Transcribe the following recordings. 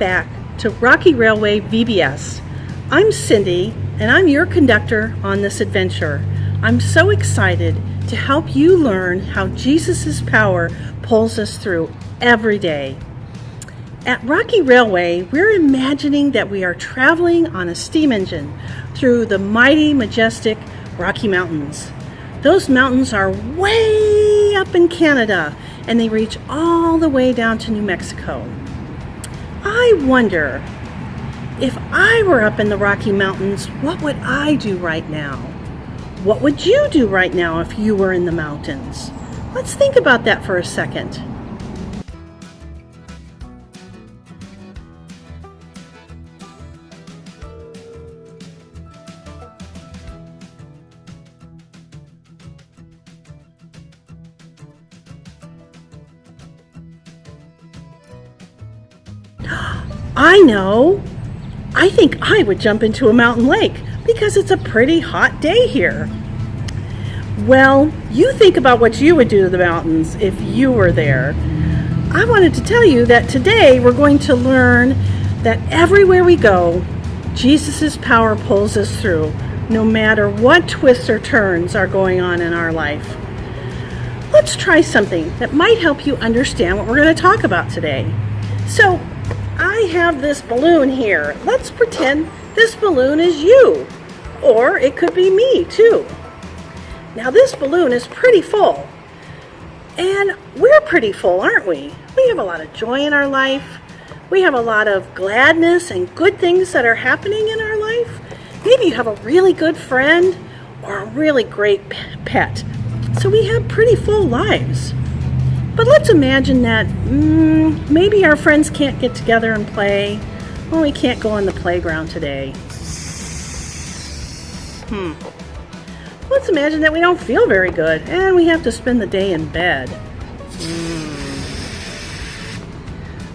back to Rocky Railway VBS. I'm Cindy, and I'm your conductor on this adventure. I'm so excited to help you learn how Jesus' power pulls us through every day. At Rocky Railway, we're imagining that we are traveling on a steam engine through the mighty, majestic Rocky Mountains. Those mountains are way up in Canada, and they reach all the way down to New Mexico. I wonder, if I were up in the Rocky Mountains, what would I do right now? What would you do right now if you were in the mountains? Let's think about that for a second. I know! I think I would jump into a mountain lake because it's a pretty hot day here. Well, you think about what you would do to the mountains if you were there. I wanted to tell you that today we're going to learn that everywhere we go, Jesus' power pulls us through, no matter what twists or turns are going on in our life. Let's try something that might help you understand what we're going to talk about today. So, I have this balloon here. Let's pretend this balloon is you, or it could be me too. Now this balloon is pretty full, and we're pretty full, aren't we? We have a lot of joy in our life. We have a lot of gladness and good things that are happening in our life. Maybe you have a really good friend or a really great pet. So we have pretty full lives. But let's imagine that maybe our friends can't get together and play. Well, we can't go on the playground today. Let's imagine that we don't feel very good and we have to spend the day in bed.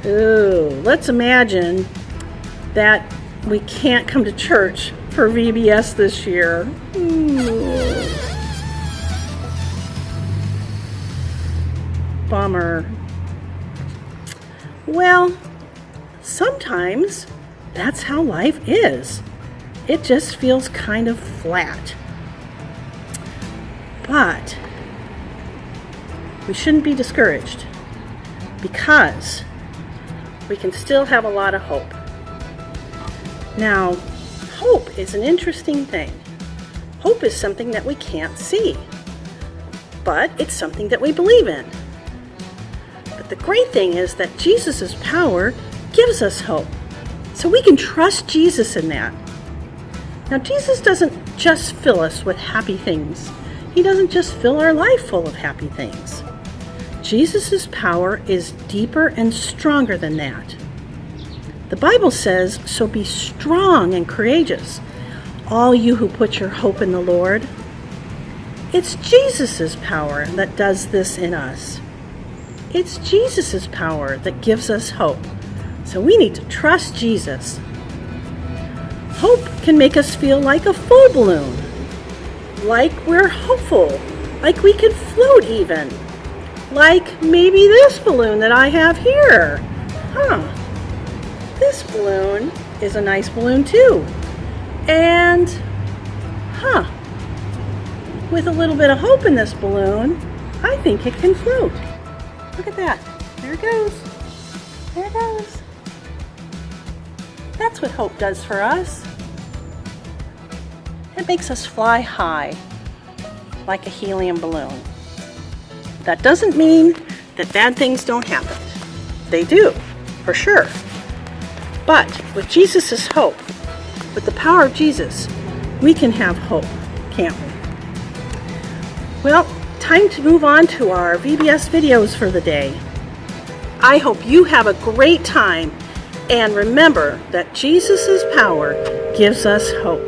Ooh, let's imagine that we can't come to church for VBS this year. Bummer. Well, sometimes that's how life is. It just feels kind of flat. But we shouldn't be discouraged because we can still have a lot of hope. Now, hope is an interesting thing. Hope is something that we can't see, but it's something that we believe in. The great thing is that Jesus' power gives us hope, so we can trust Jesus in that. Now, Jesus doesn't just fill us with happy things. He doesn't just fill our life full of happy things. Jesus' power is deeper and stronger than that. The Bible says, "So be strong and courageous, all you who put your hope in the Lord." It's Jesus' power that does this in us. It's Jesus' power that gives us hope. So we need to trust Jesus. Hope can make us feel like a full balloon, like we're hopeful, like we could float even, like maybe this balloon that I have here. This balloon is a nice balloon too. And, with a little bit of hope in this balloon, I think it can float. Look at that. There it goes. There it goes. That's what hope does for us. It makes us fly high, like a helium balloon. That doesn't mean that bad things don't happen. They do, for sure. But with Jesus' hope, with the power of Jesus, we can have hope, can't we? Well, time to move on to our VBS videos for the day. I hope you have a great time, and remember that Jesus' power gives us hope.